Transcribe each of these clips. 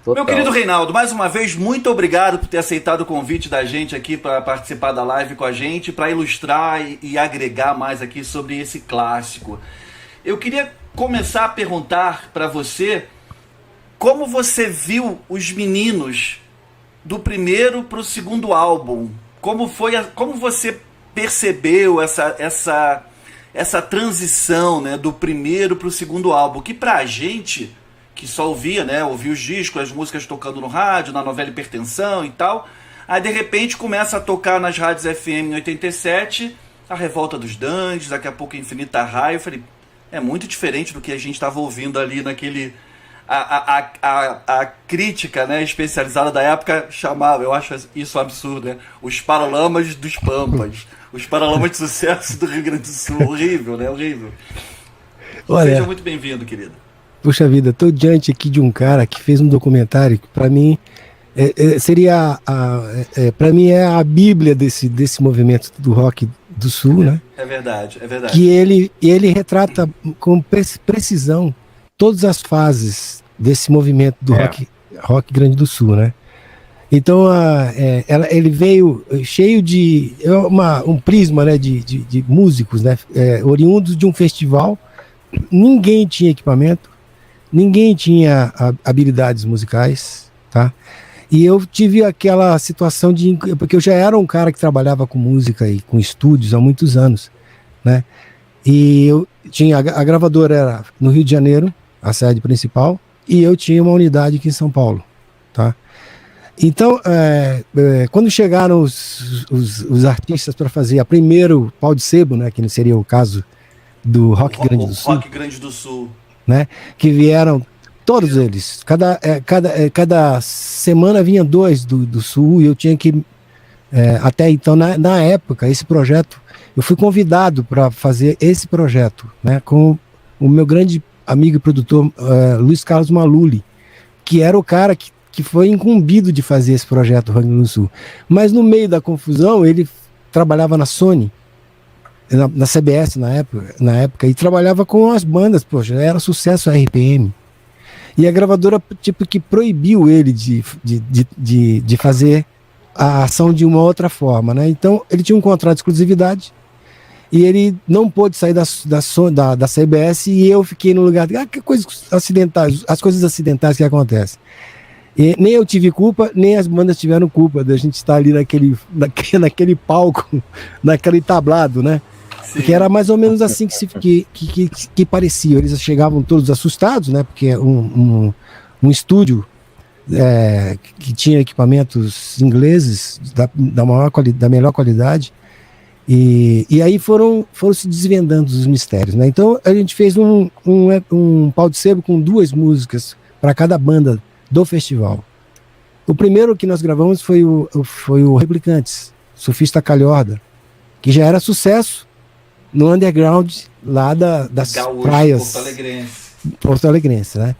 Meu querido Total. Reinaldo, mais uma vez, muito obrigado por ter aceitado o convite da gente aqui para participar da live com a gente, para ilustrar e agregar mais aqui sobre esse clássico. Eu queria começar a perguntar para você como você viu os meninos do primeiro para o segundo álbum. Como você percebeu essa transição, né, do primeiro para o segundo álbum, que pra gente que só ouvia, né, ouvia os discos, as músicas tocando no rádio, na novela Hipertensão e tal, aí de repente começa a tocar nas rádios FM em 87, a Revolta dos Dantes, daqui a pouco Infinita Raio. Eu falei, é muito diferente do que a gente estava ouvindo ali naquele... A crítica, né, especializada da época chamava, eu acho isso um absurdo, né? Os Paralamas dos Pampas, os Paralamas de Sucesso do Rio Grande do Sul. Horrível, né? Horrível. Seja Olha, muito bem-vindo, querido. puxa vida, estou diante aqui de um cara que fez um documentário que para mim seria para mim é a bíblia desse movimento do rock do sul, né? É verdade, é Que verdade. ele retrata com precisão todas as fases desse movimento do É. rock Grande do Sul, né? Então ele veio cheio de um prisma, né, de músicos, né, oriundos de um festival. Ninguém tinha equipamento, ninguém tinha habilidades musicais, tá? E eu tive aquela situação porque eu já era um cara que trabalhava com música e com estúdios há muitos anos, né? E eu tinha a gravadora era no Rio de Janeiro, a sede principal, e eu tinha uma unidade aqui em São Paulo, tá? Então, quando chegaram os artistas para fazer a primeiro pau de sebo, né, que não seria o caso do Rock O Grande do Sul, Rock Grande do Sul. né, que vieram todos eles, cada semana vinha dois do Sul, e eu tinha que, até então, na época, esse projeto, eu fui convidado para fazer esse projeto, né, com o meu grande amigo e produtor, Luiz Carlos Maluli, que era o cara que foi incumbido de fazer esse projeto Rock do Sul. Mas no meio da confusão, ele trabalhava na Sony, na CBS na época, e trabalhava com as bandas, poxa, era sucesso a RPM. E a gravadora tipo que proibiu ele de fazer a ação de uma outra forma, né? Então ele tinha um contrato de exclusividade e ele não pôde sair da CBS, e eu fiquei no lugar de que coisas acidentais, as coisas acidentais que acontecem. E nem eu tive culpa, nem as bandas tiveram culpa da gente estar ali naquele palco, naquele tablado, né? Sim. Porque era mais ou menos assim que parecia. Eles chegavam todos assustados, né? Porque um estúdio que tinha equipamentos ingleses da melhor qualidade. E aí foram se desvendando os mistérios, né? Então a gente fez um pau de sebo com 2 músicas para cada banda do festival. O primeiro que nós gravamos foi o Replicantes, Surfista Calhorda, que já era sucesso no underground lá das Gaúcho, praias Porto Alegrense, né?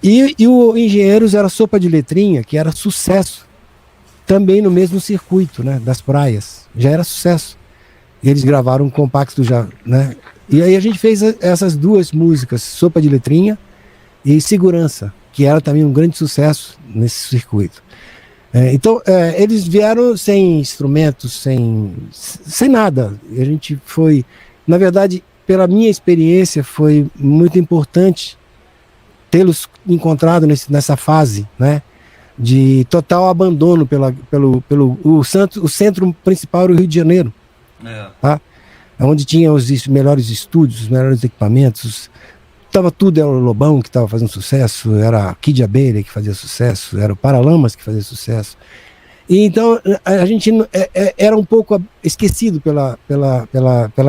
E o Engenheiros era Sopa de Letrinha, que era sucesso também no mesmo circuito, né, das praias, já era sucesso. E eles gravaram um compacto já, né? E aí a gente fez essas 2 músicas, Sopa de Letrinha e Segurança, que era também um grande sucesso nesse circuito. Então, eles vieram sem instrumentos, sem nada. E a gente foi, na verdade, pela minha experiência, foi muito importante tê-los encontrado nessa fase, né, de total abandono o centro principal do Rio de Janeiro, tá? Onde tinha os melhores estúdios, os melhores equipamentos. Tava tudo, era o Lobão que estava fazendo sucesso, era Kid Abelha que fazia sucesso, era o Paralamas que fazia sucesso. E então a gente era um pouco esquecido pela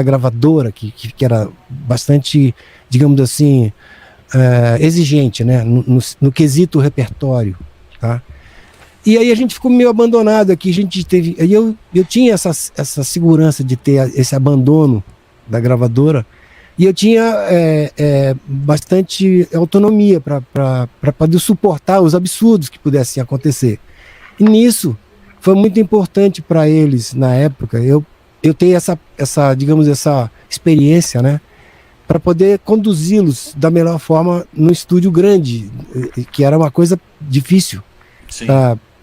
gravadora, que era bastante, digamos assim, exigente, né, no quesito repertório, tá? E aí a gente ficou meio abandonado aqui, a gente teve, eu tinha essa segurança de ter esse abandono da gravadora, e eu tinha bastante autonomia para poder suportar os absurdos que pudessem acontecer. E nisso foi muito importante para eles na época eu ter essa, digamos, essa experiência, né, para poder conduzi-los da melhor forma no estúdio grande, que era uma coisa difícil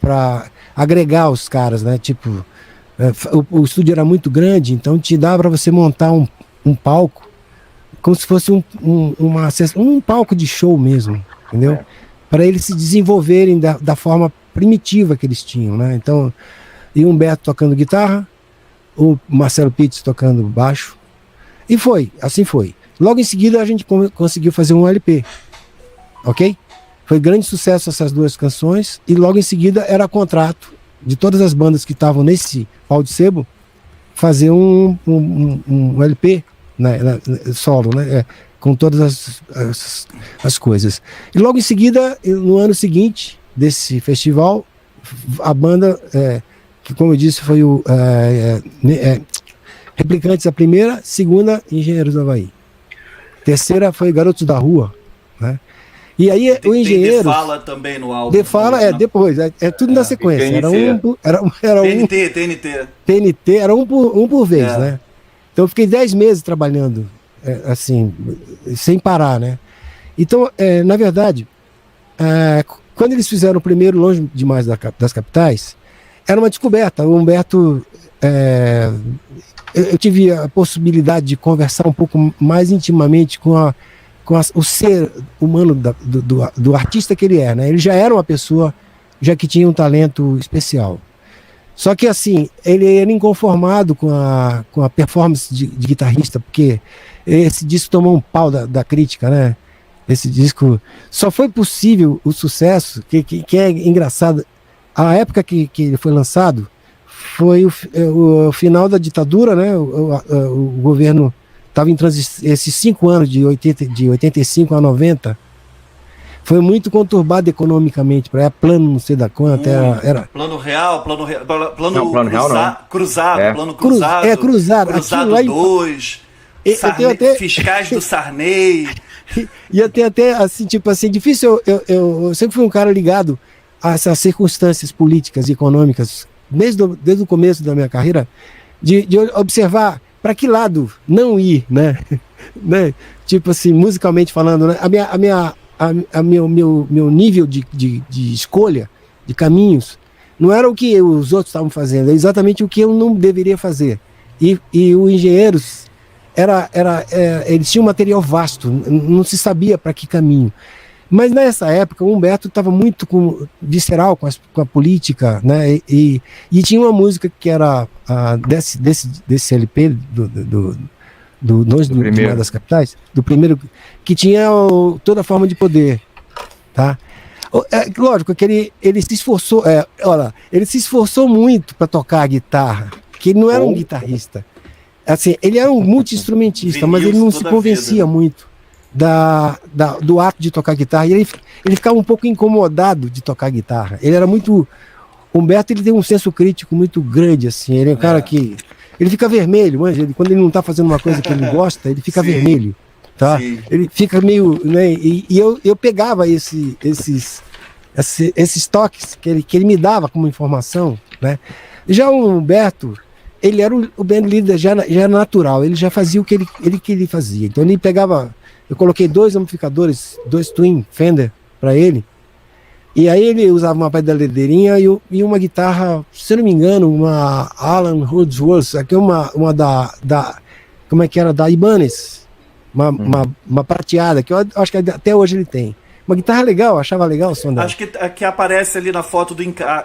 para agregar os caras, né? Tipo, o estúdio era muito grande, então te dava para você montar um palco como se fosse um palco de show mesmo, entendeu? Para eles se desenvolverem da forma primitiva que eles tinham, né? Então, e o Humberto tocando guitarra, o Marcelo Pitts tocando baixo, e assim foi. Logo em seguida a gente conseguiu fazer um LP, ok? Foi grande sucesso essas duas canções, e logo em seguida era contrato de todas as bandas que estavam nesse pau de sebo fazer um LP, né, solo, né, com todas as coisas. E logo em seguida, no ano seguinte desse festival, a banda, que como eu disse, foi o Replicantes a primeira, segunda, Engenheiros do Havaí. Terceira foi Garotos da Rua, né? E aí o Engenheiros... Tem The Fala também no álbum. The Fala, depois, tudo na sequência. TNT, era um por vez, né? Então eu fiquei 10 meses trabalhando, assim, sem parar, né? Então, na verdade, quando eles fizeram o primeiro Longe Demais das Capitais, era uma descoberta. O Humberto... eu tive a possibilidade de conversar um pouco mais intimamente com o ser humano do artista que ele é, né? Ele já era uma pessoa já que tinha um talento especial. Só que assim, ele era inconformado com a performance de guitarrista, porque esse disco tomou um pau da crítica, né? Esse disco só foi possível o sucesso, que é engraçado. A época que ele foi lançado foi o final da ditadura, né? O governo estava em transição, esses 5 anos, de 85 a 90, foi muito conturbado economicamente, para plano não sei da conta, era... Plano real, plano cruzado, plano cruzado, cruzado 2, fiscais do Sarney. E até assim, tipo assim, difícil, eu sempre fui um cara ligado a essas circunstâncias políticas e econômicas, desde o começo da minha carreira, de observar para que lado não ir, né? Tipo assim, musicalmente falando, né? Meu nível de escolha, de caminhos, não era o que os outros estavam fazendo, é exatamente o que eu não deveria fazer. E o Engenheiros, eles tinham um material vasto, não se sabia para que caminho. Mas nessa época o Humberto estava muito visceral com a política, né? E tinha uma música que era desse LP do Demais das Capitais, do primeiro, que tinha toda a forma de poder, tá? Lógico que ele se esforçou, ele se esforçou muito para tocar a guitarra, que ele não era um guitarrista, assim, ele era um multi-instrumentista, mas ele não se convencia muito do ato de tocar guitarra, e ele ficava um pouco incomodado de tocar guitarra. Ele era muito... Humberto, ele tem um senso crítico muito grande, assim, ele é um cara que... Ele fica vermelho, manja, quando ele não está fazendo uma coisa que ele gosta, ele fica vermelho, tá? Sim. Ele fica meio... Né, e eu pegava esses toques que ele me dava como informação, né? Já o Humberto, ele era o band leader, já era natural, ele já fazia o que ele fazia. Então ele pegava... Eu coloquei 2 amplificadores, 2 Twin Fender para ele, e aí ele usava uma pedaladeirinha e uma guitarra, se eu não me engano, uma Alan Hoodsworth, aqui uma como é que era, da Ibanez, uma prateada, que eu acho que até hoje ele tem. Uma guitarra legal, achava legal o som dela. Acho que aparece ali na foto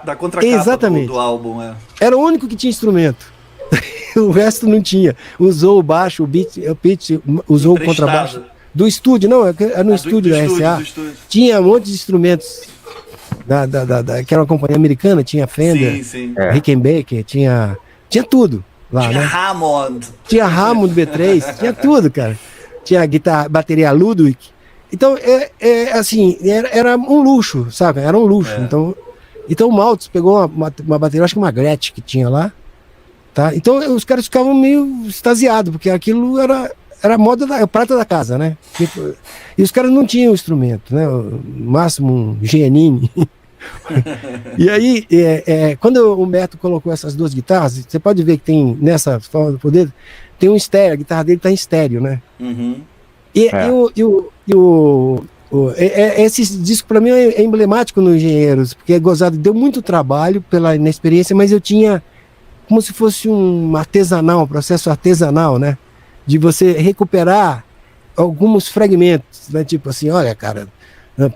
da contracapa do álbum. Era o único que tinha instrumento. O resto não tinha. Usou o baixo, o Pitts usou o contrabaixo. Do estúdio, não, era no estúdio da RCA. Tinha um monte de instrumentos que era uma companhia americana, tinha Fender, Rickenbacker, tinha tudo lá, tinha, né? Tinha Hammond B3, tinha tudo, cara. Tinha guitarra, bateria Ludwig. Então, assim, era um luxo, sabe? Era um luxo. Então o Maltz pegou uma bateria, acho que uma Gretsch que tinha lá, tá? Então os caras ficavam meio extasiados, porque aquilo era a moda, a prata da casa, né? E os caras não tinham instrumento, né? No máximo um Giannini. E aí, quando o Humberto colocou essas 2 guitarras, você pode ver que tem, nessa forma do poder, tem um estéreo, a guitarra dele tá em estéreo, né? Uhum. Esse disco para mim é emblemático no Engenheiros, porque é gozado, deu muito trabalho pela inexperiência, mas eu tinha como se fosse um processo artesanal, né? De você recuperar alguns fragmentos, né? Tipo assim, olha, cara,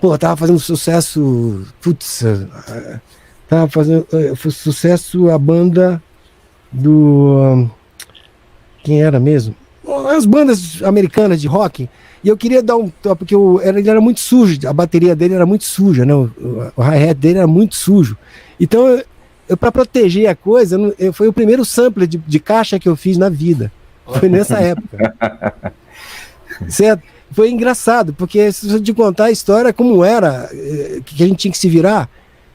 pô, tava fazendo sucesso, tava fazendo sucesso a banda do... quem era mesmo? As bandas americanas de rock. E eu queria dar porque ele era muito sujo, a bateria dele era muito suja, né? O hi-hat dele era muito sujo. Então, para proteger a coisa, foi o primeiro sampler de caixa que eu fiz na vida. Foi nessa época. Certo? Foi engraçado, porque se eu te contar a história como era, que a gente tinha que se virar,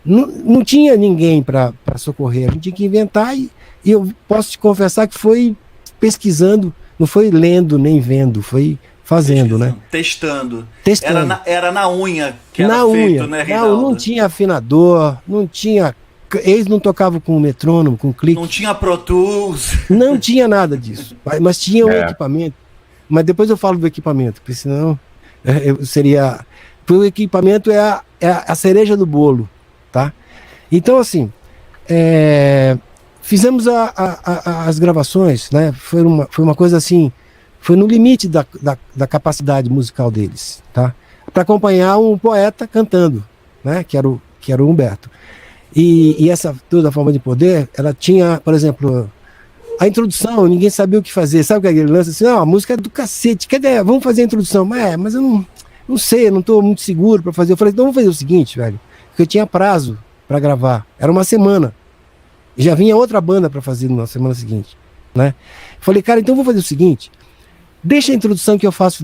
não tinha ninguém para socorrer, a gente tinha que inventar, e eu posso te confessar que foi pesquisando, não foi lendo nem vendo, foi fazendo, né? Testando. Testando. Era na unha que era feito, né, Reinaldo? Não tinha afinador, não tinha... Eles não tocavam com metrônomo, com clique. Não tinha Pro Tools. Não tinha nada disso. Mas tinha um equipamento. Mas depois eu falo do equipamento, porque senão seria... O equipamento é a cereja do bolo, tá? Então, assim, fizemos as gravações, né? Foi uma coisa assim, foi no limite da capacidade musical deles, tá? Para acompanhar um poeta cantando, né? Que era o Humberto. E essa toda a forma de poder, ela tinha, por exemplo, a introdução, ninguém sabia o que fazer. Sabe o que ele lança assim? Não, a música é do cacete, cadê? Vamos fazer a introdução. Mas eu não sei, eu não estou muito seguro para fazer. Eu falei, então vamos fazer o seguinte, velho, porque eu tinha prazo para gravar, era uma semana. E já vinha outra banda para fazer na semana seguinte, né? Falei, cara, então vou fazer o seguinte, deixa a introdução que eu faço,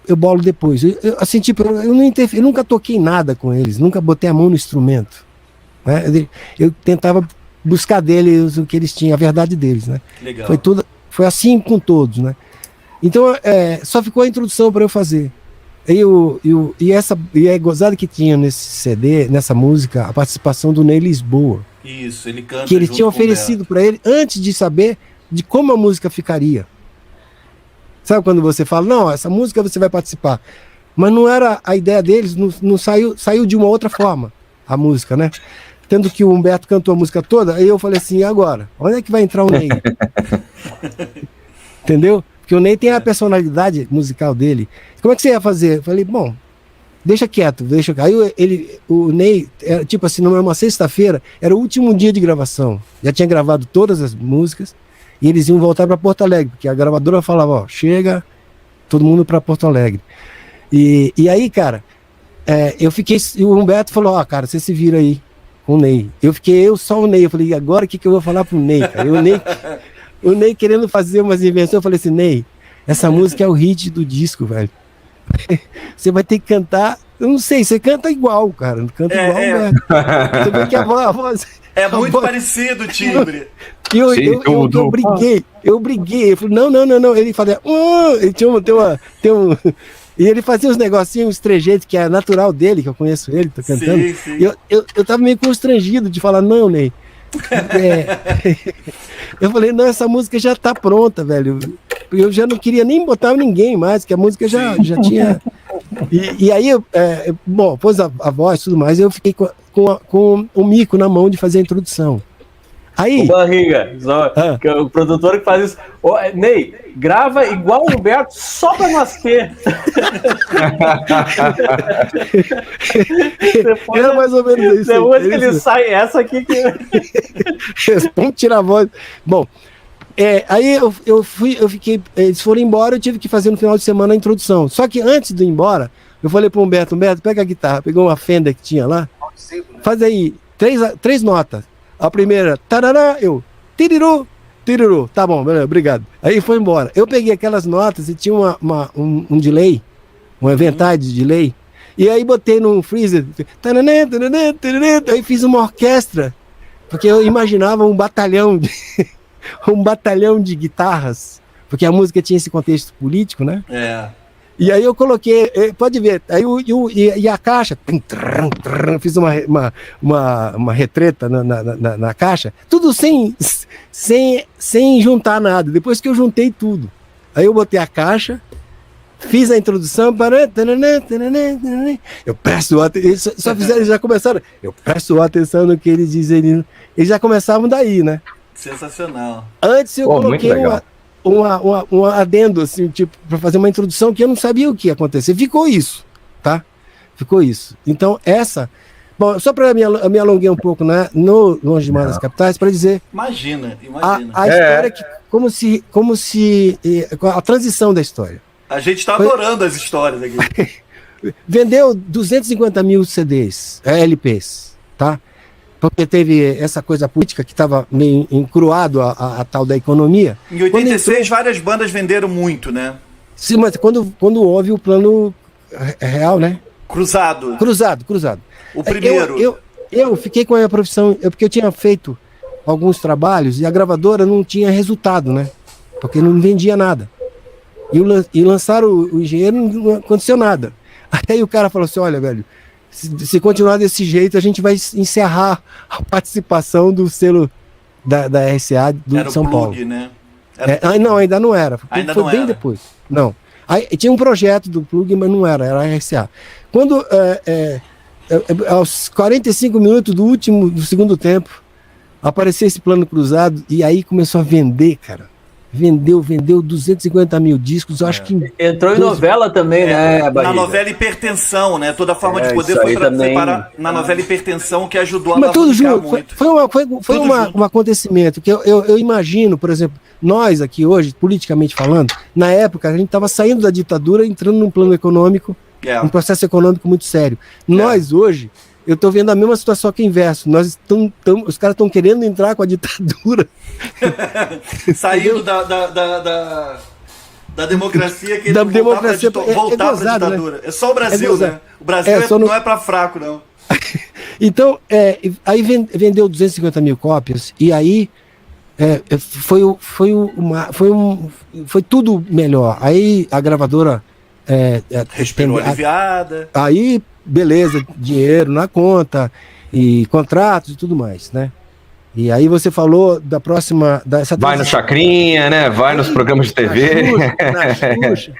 eu bolo depois. Assim, tipo, eu nunca toquei nada com eles, nunca botei a mão no instrumento, né? Eu tentava buscar deles o que eles tinham, a verdade deles, né? Legal. Foi assim com todos, né? Então, só ficou a introdução para eu fazer. E é gozado que tinha nesse CD, nessa música, a participação do Ney Lisboa. Isso, ele canta. Que eles tinham oferecido para ele antes de saber de como a música ficaria. Sabe quando você fala, não, essa música você vai participar. Mas não era a ideia deles, não saiu de uma outra forma a música, né? Tanto que o Humberto cantou a música toda, aí eu falei assim, e agora? Onde é que vai entrar o Ney? Entendeu? Porque o Ney tem a personalidade musical dele. Como é que você ia fazer? Eu falei, bom, deixa quieto. Aí o Ney, tipo assim, numa sexta-feira, era o último dia de gravação. Já tinha gravado todas as músicas e eles iam voltar para Porto Alegre, porque a gravadora falava, ó, chega todo mundo para Porto Alegre. E aí, cara, o Humberto falou, ó, cara, você se vira aí com o Ney. Só o Ney. Eu falei, agora o que eu vou falar pro Ney, cara? O Ney querendo fazer umas invenções, eu falei assim, Ney, essa música é o hit do disco, velho. Você vai ter que cantar, eu não sei, você canta igual, cara. Canta igual, velho. Você vê que a voz... muito parecido o timbre. Eu briguei. Eu falei, não. Ele fazia... ele tem um... E ele fazia uns negocinhos, uns trejeitos que é natural dele, que eu conheço ele, tô cantando. Sim. E eu tava meio constrangido de falar, não, Ney. Eu falei, não, essa música já tá pronta, velho. Eu já não queria nem botar ninguém mais, que a música já tinha. E aí, bom, pôs a voz e tudo mais, eu fiquei com o mico na mão de fazer a introdução. Aí. O Barriga, que é o produtor que faz isso. Ney, grava igual o Humberto só pra nós ter. Era mais ou menos isso. Depois que ele sai, essa aqui que. Vamos tirar a voz. Bom, aí eu fiquei. Eles foram embora, eu tive que fazer no final de semana a introdução. Só que antes de ir embora, eu falei pro Humberto, pega a guitarra, pegou uma Fender que tinha lá, faz aí 3 notas. A primeira, tarará, tiriru, tá bom, beleza, obrigado. Aí foi embora. Eu peguei aquelas notas e tinha um delay, um eventide de delay, e aí botei num freezer, aí fiz uma orquestra, porque eu imaginava um batalhão de guitarras, porque a música tinha esse contexto político, né? E aí eu coloquei, pode ver, aí e a caixa, fiz uma retreta na caixa, tudo sem juntar nada. Depois que eu juntei tudo, aí eu botei a caixa, Fiz a introdução, eu presto atenção, só fizeram, eles já começaram, eu presto atenção no que eles dizem, eles já começavam daí, né? Sensacional. Antes eu coloquei um adendo, assim, tipo, para fazer uma introdução que eu não sabia o que ia acontecer, ficou isso, tá? Ficou isso. Então bom, só para me alonguei um pouco, né, no Longe Demais das Capitais, para dizer... Imagina. A história, que, como se a transição da história. A gente está adorando as histórias aqui. Vendeu 250 mil CDs, LPs, tá? Porque teve essa coisa política que estava meio encruado a tal da economia. Em 86, várias bandas venderam muito, né? Sim, mas quando houve o plano real, né? Cruzado. O primeiro. Eu fiquei com a profissão, porque eu tinha feito alguns trabalhos e a gravadora não tinha resultado, né? Porque não vendia nada. E lançaram o Engenheiro, não aconteceu nada. Aí o cara falou assim, olha, velho, se continuar desse jeito, a gente vai encerrar a participação do selo da RCA do São Paulo. Plug, né? Não, ainda não era. Ainda foi não bem era. Depois. Não. Aí, tinha um projeto do Plug, mas não era a RCA. Quando, aos 45 minutos do segundo tempo, apareceu esse plano cruzado e aí começou a vender, cara. Vendeu 250 mil discos, eu acho que... Entrou em novela também, né, Na Barriga? novela Hipertensão, né? Toda forma de poder isso foi aí para também. separar na novela Hipertensão, que ajudou a Mas tudo alavancar junto, muito. foi um acontecimento que eu imagino, por exemplo, nós aqui hoje, politicamente falando, na época a gente estava saindo da ditadura, entrando num plano econômico, um processo econômico muito sério. Nós hoje, eu estou vendo a mesma situação que inverso. Os caras estão querendo entrar com a ditadura. Saindo da democracia, que Da democracia, voltar para a ditadura. Né? É só o Brasil, né? O Brasil não é para fraco, não. Então, aí vendeu 250 mil cópias, e aí foi tudo melhor. Aí a gravadora respirou aliviada. Aí, beleza, dinheiro na conta, e contratos e tudo mais, né? E aí você falou da próxima... Vai no Chacrinha, né? Vai nos programas de TV. Na Xuxa.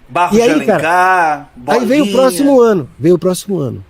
Barro de Alencar, aí veio o próximo ano.